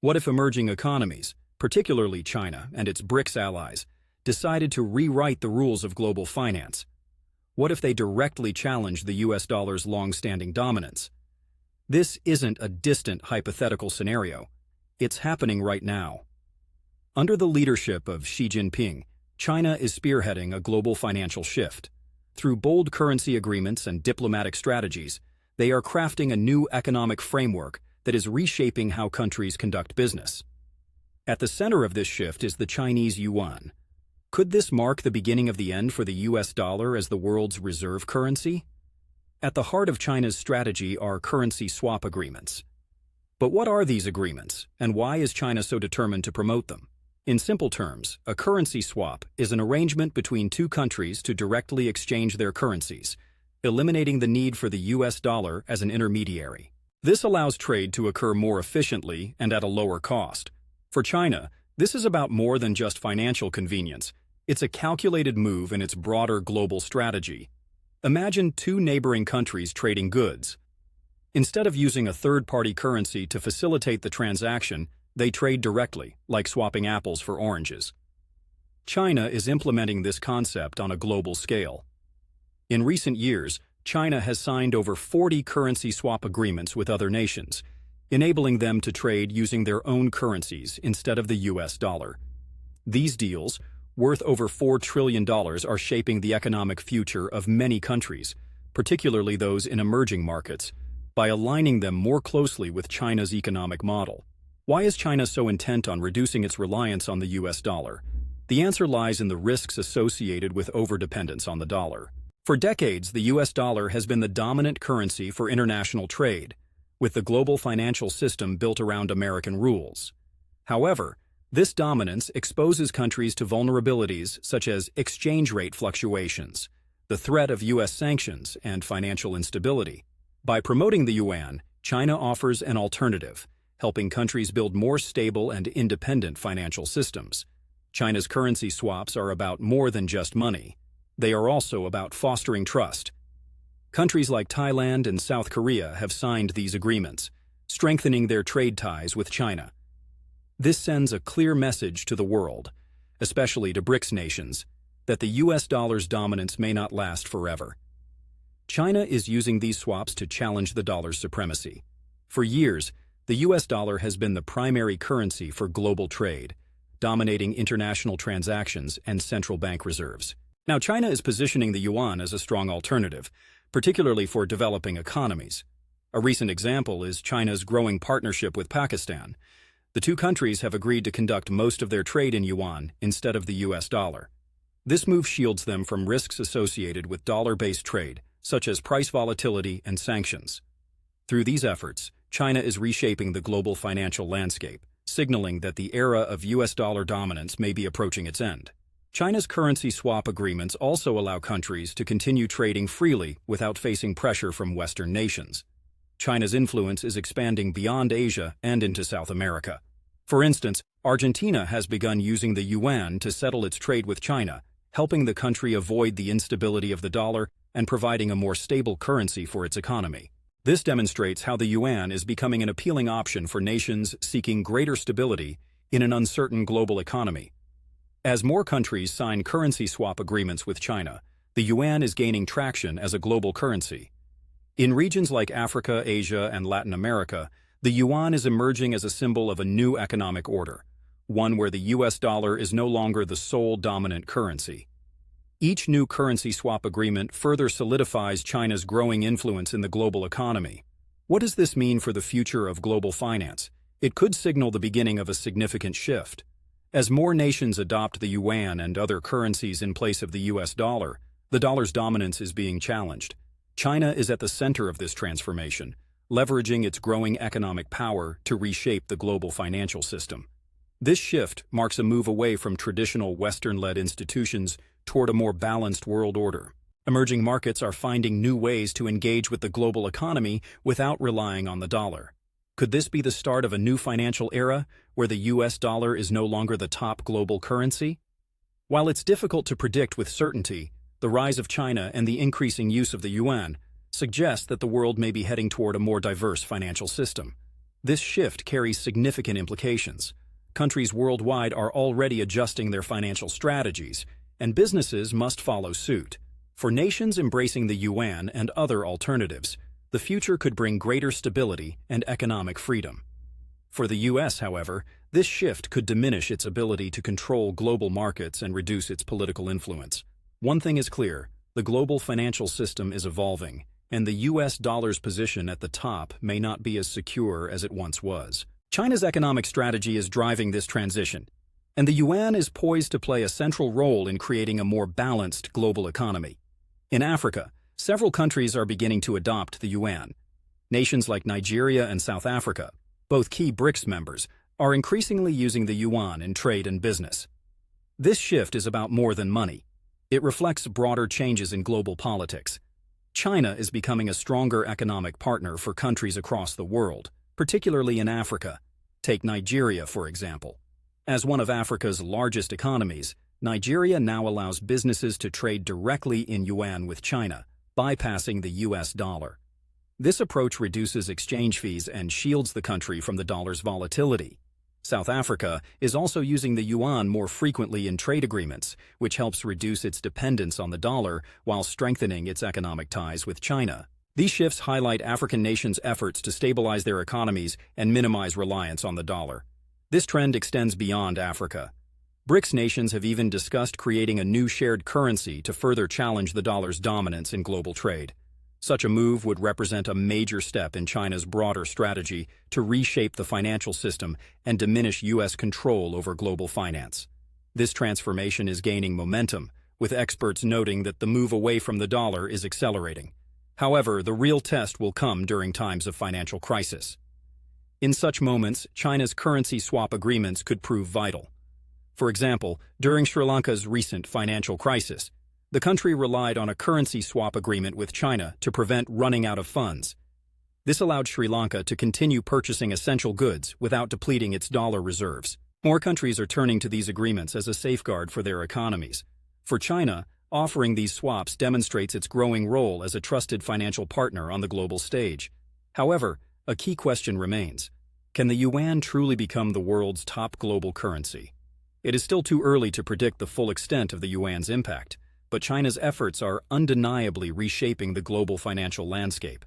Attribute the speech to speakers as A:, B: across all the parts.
A: What if emerging economies, particularly China and its BRICS allies, decided to rewrite the rules of global finance? What if they directly challenged the US dollar's long-standing dominance? This isn't a distant hypothetical scenario. It's happening right now. Under the leadership of Xi Jinping, China is spearheading a global financial shift. Through bold currency agreements and diplomatic strategies, they are crafting a new economic framework that is reshaping how countries conduct business. At the center of this shift is the Chinese yuan. Could this mark the beginning of the end for the US dollar as the world's reserve currency? At the heart of China's strategy are currency swap agreements. But what are these agreements, and why is China so determined to promote them? In simple terms, a currency swap is an arrangement between two countries to directly exchange their currencies, eliminating the need for the US dollar as an intermediary. This allows trade to occur more efficiently and at a lower cost. For China, this is about more than just financial convenience. It's a calculated move in its broader global strategy. Imagine two neighboring countries trading goods. Instead of using a third-party currency to facilitate the transaction, they trade directly, like swapping apples for oranges. China is implementing this concept on a global scale. In recent years, China has signed over 40 currency swap agreements with other nations, enabling them to trade using their own currencies instead of the US dollar. These deals, worth over $4 trillion, are shaping the economic future of many countries, particularly those in emerging markets, by aligning them more closely with China's economic model. Why is China so intent on reducing its reliance on the US dollar? The answer lies in the risks associated with overdependence on the dollar. For decades, the US dollar has been the dominant currency for international trade, with the global financial system built around American rules. However, this dominance exposes countries to vulnerabilities such as exchange rate fluctuations, the threat of US sanctions, and financial instability. By promoting the yuan, China offers an alternative, helping countries build more stable and independent financial systems. China's currency swaps are about more than just money. They are also about fostering trust. Countries like Thailand and South Korea have signed these agreements, strengthening their trade ties with China. This sends a clear message to the world, especially to BRICS nations, that the US dollar's dominance may not last forever. China is using these swaps to challenge the dollar's supremacy. For years, the US dollar has been the primary currency for global trade, dominating international transactions and central bank reserves. Now, China is positioning the yuan as a strong alternative, particularly for developing economies. A recent example is China's growing partnership with Pakistan. The two countries have agreed to conduct most of their trade in yuan instead of the US dollar. This move shields them from risks associated with dollar-based trade, such as price volatility and sanctions. Through these efforts, China is reshaping the global financial landscape, signaling that the era of US dollar dominance may be approaching its end. China's currency swap agreements also allow countries to continue trading freely without facing pressure from Western nations. China's influence is expanding beyond Asia and into South America. For instance, Argentina has begun using the yuan to settle its trade with China, helping the country avoid the instability of the dollar and providing a more stable currency for its economy. This demonstrates how the yuan is becoming an appealing option for nations seeking greater stability in an uncertain global economy. As more countries sign currency swap agreements with China, the yuan is gaining traction as a global currency. In regions like Africa, Asia, and Latin America, the yuan is emerging as a symbol of a new economic order, one where the US dollar is no longer the sole dominant currency. Each new currency swap agreement further solidifies China's growing influence in the global economy. What does this mean for the future of global finance? It could signal the beginning of a significant shift. As more nations adopt the yuan and other currencies in place of the US dollar, the dollar's dominance is being challenged. China is at the center of this transformation, leveraging its growing economic power to reshape the global financial system. This shift marks a move away from traditional Western-led institutions toward a more balanced world order. Emerging markets are finding new ways to engage with the global economy without relying on the dollar. Could this be the start of a new financial era where the US dollar is no longer the top global currency? While it's difficult to predict with certainty, the rise of China and the increasing use of the yuan suggest that the world may be heading toward a more diverse financial system. This shift carries significant implications. Countries worldwide are already adjusting their financial strategies, and businesses must follow suit. For nations embracing the yuan and other alternatives, the future could bring greater stability and economic freedom. For the U.S., however, this shift could diminish its ability to control global markets and reduce its political influence. One thing is clear: the global financial system is evolving, and the U.S. dollar's position at the top may not be as secure as it once was. China's economic strategy is driving this transition, and the yuan is poised to play a central role in creating a more balanced global economy. In Africa, several countries are beginning to adopt the yuan. Nations like Nigeria and South Africa, both key BRICS members, are increasingly using the yuan in trade and business. This shift is about more than money. It reflects broader changes in global politics. China is becoming a stronger economic partner for countries across the world, particularly in Africa. Take Nigeria, for example. As one of Africa's largest economies, Nigeria now allows businesses to trade directly in yuan with China, bypassing the US dollar. This approach reduces exchange fees and shields the country from the dollar's volatility. South Africa is also using the yuan more frequently in trade agreements, which helps reduce its dependence on the dollar while strengthening its economic ties with China. These shifts highlight African nations' efforts to stabilize their economies and minimize reliance on the dollar. This trend extends beyond Africa. BRICS nations have even discussed creating a new shared currency to further challenge the dollar's dominance in global trade. Such a move would represent a major step in China's broader strategy to reshape the financial system and diminish U.S. control over global finance. This transformation is gaining momentum, with experts noting that the move away from the dollar is accelerating. However, the real test will come during times of financial crisis. In such moments, China's currency swap agreements could prove vital. For example, during Sri Lanka's recent financial crisis, the country relied on a currency swap agreement with China to prevent running out of funds. This allowed Sri Lanka to continue purchasing essential goods without depleting its dollar reserves. More countries are turning to these agreements as a safeguard for their economies. For China, offering these swaps demonstrates its growing role as a trusted financial partner on the global stage. However, a key question remains: can the yuan truly become the world's top global currency? It is still too early to predict the full extent of the yuan's impact, but China's efforts are undeniably reshaping the global financial landscape.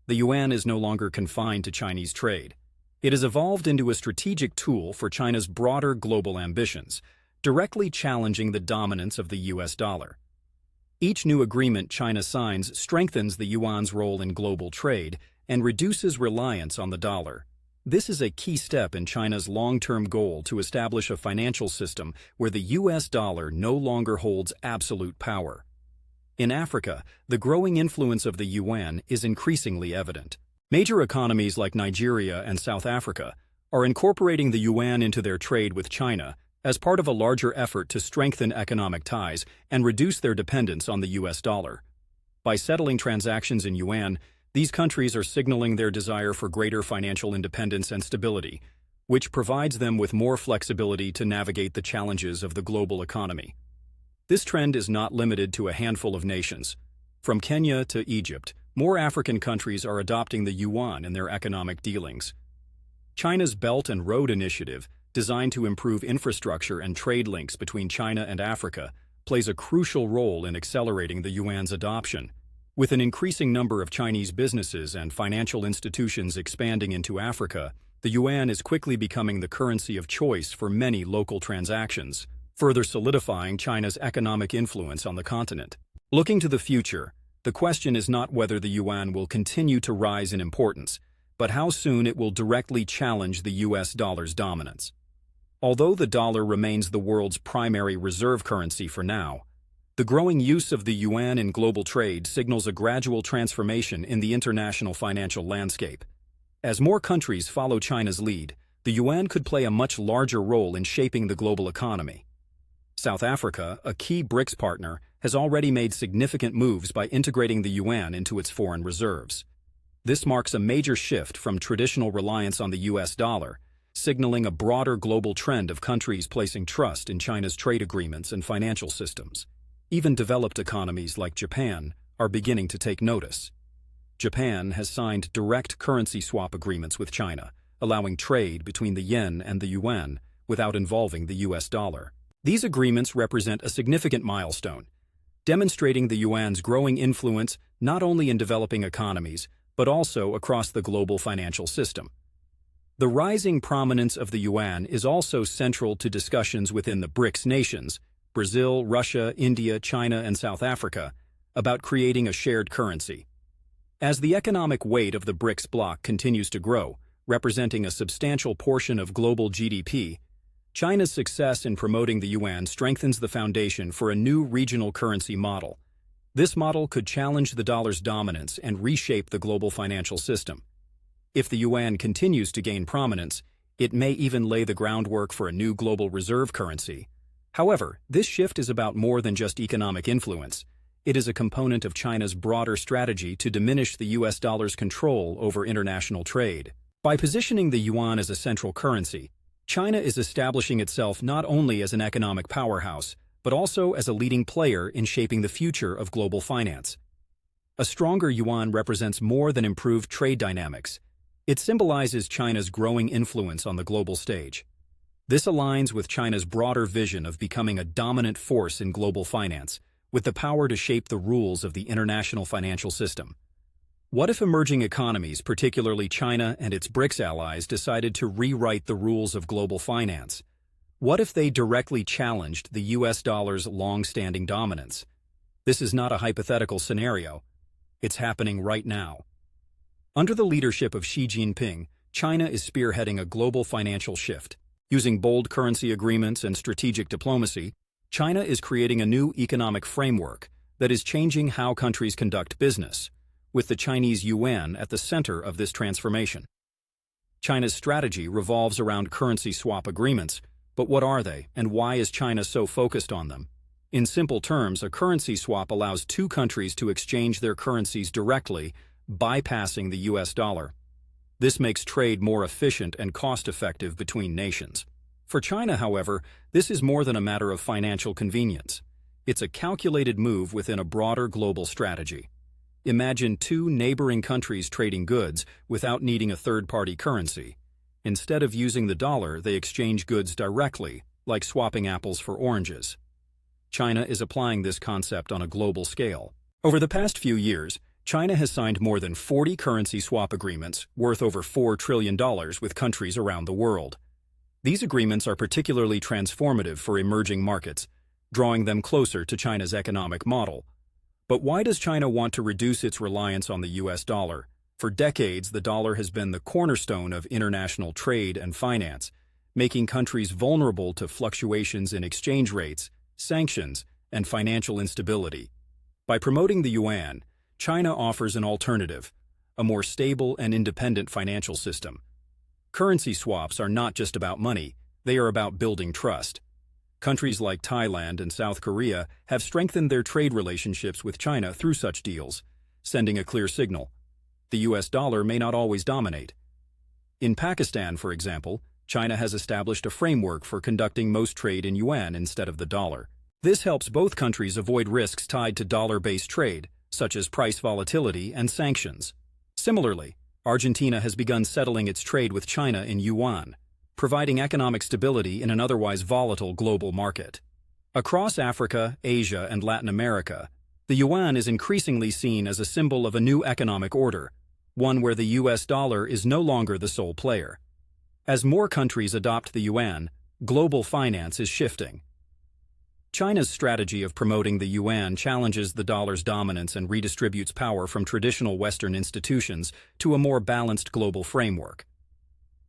A: The yuan is no longer confined to Chinese trade. It has evolved into a strategic tool for China's broader global ambitions, directly challenging the dominance of the US dollar. Each new agreement China signs strengthens the yuan's role in global trade and reduces reliance on the dollar. This is a key step in China's long-term goal to establish a financial system where the US dollar no longer holds absolute power. In Africa, the growing influence of the yuan is increasingly evident. Major economies like Nigeria and South Africa are incorporating the yuan into their trade with China as part of a larger effort to strengthen economic ties and reduce their dependence on the US dollar. By settling transactions in yuan, these countries are signaling their desire for greater financial independence and stability, which provides them with more flexibility to navigate the challenges of the global economy. This trend is not limited to a handful of nations. From Kenya to Egypt, more African countries are adopting the yuan in their economic dealings. China's Belt and Road Initiative, designed to improve infrastructure and trade links between China and Africa, plays a crucial role in accelerating the yuan's adoption. With an increasing number of Chinese businesses and financial institutions expanding into Africa, the yuan is quickly becoming the currency of choice for many local transactions, further solidifying China's economic influence on the continent. Looking to the future, the question is not whether the yuan will continue to rise in importance, but how soon it will directly challenge the US dollar's dominance. Although the dollar remains the world's primary reserve currency for now, the growing use of the yuan in global trade signals a gradual transformation in the international financial landscape. As more countries follow China's lead, the yuan could play a much larger role in shaping the global economy. South Africa, a key BRICS partner, has already made significant moves by integrating the yuan into its foreign reserves. This marks a major shift from traditional reliance on the US dollar, signaling a broader global trend of countries placing trust in China's trade agreements and financial systems. Even developed economies like Japan are beginning to take notice. Japan has signed direct currency swap agreements with China, allowing trade between the yen and the yuan without involving the US dollar. These agreements represent a significant milestone, demonstrating the yuan's growing influence not only in developing economies, but also across the global financial system. The rising prominence of the yuan is also central to discussions within the BRICS nations, Brazil, Russia, India, China, and South Africa, about creating a shared currency. As the economic weight of the BRICS bloc continues to grow, representing a substantial portion of global GDP, China's success in promoting the yuan strengthens the foundation for a new regional currency model. This model could challenge the dollar's dominance and reshape the global financial system. If the yuan continues to gain prominence, it may even lay the groundwork for a new global reserve currency. However, this shift is about more than just economic influence. It is a component of China's broader strategy to diminish the US dollar's control over international trade. By positioning the yuan as a central currency, China is establishing itself not only as an economic powerhouse, but also as a leading player in shaping the future of global finance. A stronger yuan represents more than improved trade dynamics. It symbolizes China's growing influence on the global stage. This aligns with China's broader vision of becoming a dominant force in global finance, with the power to shape the rules of the international financial system. What if emerging economies, particularly China and its BRICS allies, decided to rewrite the rules of global finance? What if they directly challenged the US dollar's long-standing dominance? This is not a hypothetical scenario. It's happening right now. Under the leadership of Xi Jinping, China is spearheading a global financial shift. Using bold currency agreements and strategic diplomacy, China is creating a new economic framework that is changing how countries conduct business, with the Chinese yuan at the center of this transformation. China's strategy revolves around currency swap agreements, but what are they, and why is China so focused on them? In simple terms, a currency swap allows two countries to exchange their currencies directly, bypassing the US dollar. This makes trade more efficient and cost-effective between nations. For China, however, this is more than a matter of financial convenience. It's a calculated move within a broader global strategy. Imagine two neighboring countries trading goods without needing a third-party currency. Instead of using the dollar, they exchange goods directly, like swapping apples for oranges. China is applying this concept on a global scale. Over the past few years, China has signed more than 40 currency swap agreements worth over $4 trillion with countries around the world. These agreements are particularly transformative for emerging markets, drawing them closer to China's economic model. But why does China want to reduce its reliance on the US dollar? For decades, the dollar has been the cornerstone of international trade and finance, making countries vulnerable to fluctuations in exchange rates, sanctions, and financial instability. By promoting the yuan, China offers an alternative, a more stable and independent financial system. Currency swaps are not just about money, they are about building trust. Countries like Thailand and South Korea have strengthened their trade relationships with China through such deals, sending a clear signal. The US dollar may not always dominate. In Pakistan, for example, China has established a framework for conducting most trade in yuan instead of the dollar. This helps both countries avoid risks tied to dollar-based trade, such as price volatility and sanctions. Similarly, Argentina has begun settling its trade with China in yuan, providing economic stability in an otherwise volatile global market. Across Africa, Asia, and Latin America, the yuan is increasingly seen as a symbol of a new economic order, one where the US dollar is no longer the sole player. As more countries adopt the yuan, global finance is shifting. China's strategy of promoting the yuan challenges the dollar's dominance and redistributes power from traditional Western institutions to a more balanced global framework.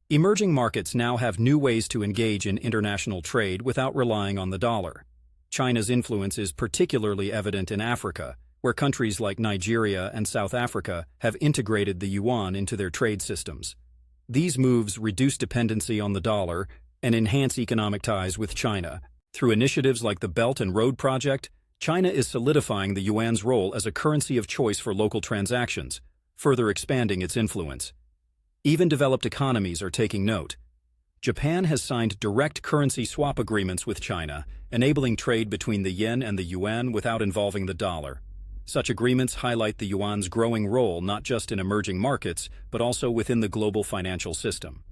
A: Emerging markets now have new ways to engage in international trade without relying on the dollar. China's influence is particularly evident in Africa, where countries like Nigeria and South Africa have integrated the yuan into their trade systems. These moves reduce dependency on the dollar and enhance economic ties with China. Through initiatives like the Belt and Road Project, China is solidifying the yuan's role as a currency of choice for local transactions, further expanding its influence. Even developed economies are taking note. Japan has signed direct currency swap agreements with China, enabling trade between the yen and the yuan without involving the dollar. Such agreements highlight the yuan's growing role not just in emerging markets, but also within the global financial system.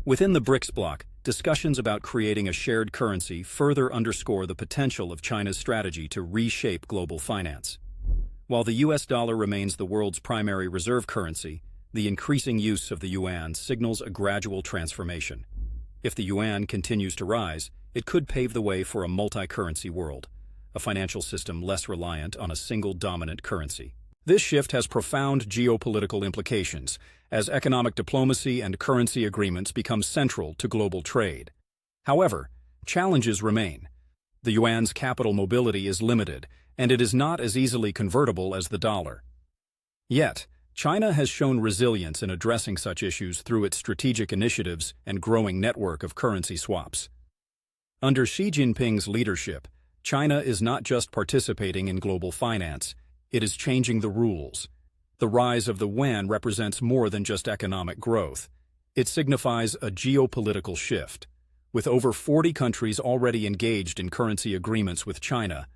A: Within the BRICS bloc, discussions about creating a shared currency further underscore the potential of China's strategy to reshape global finance. While the US dollar remains the world's primary reserve currency, the increasing use of the yuan signals a gradual transformation. If the yuan continues to rise, it could pave the way for a multi-currency world, a financial system less reliant on a single dominant currency. This shift has profound geopolitical implications, as economic diplomacy and currency agreements become central to global trade. However, challenges remain. The yuan's capital mobility is limited, and it is not as easily convertible as the dollar. Yet, China has shown resilience in addressing such issues through its strategic initiatives and growing network of currency swaps. Under Xi Jinping's leadership, China is not just participating in global finance, it is changing the rules. The rise of the yuan represents more than just economic growth. It signifies a geopolitical shift. With over 40 countries already engaged in currency agreements with China,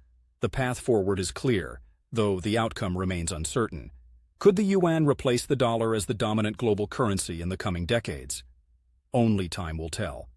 A: the path forward is clear, though the outcome remains uncertain. Could the yuan replace the dollar as the dominant global currency in the coming decades? Only time will tell.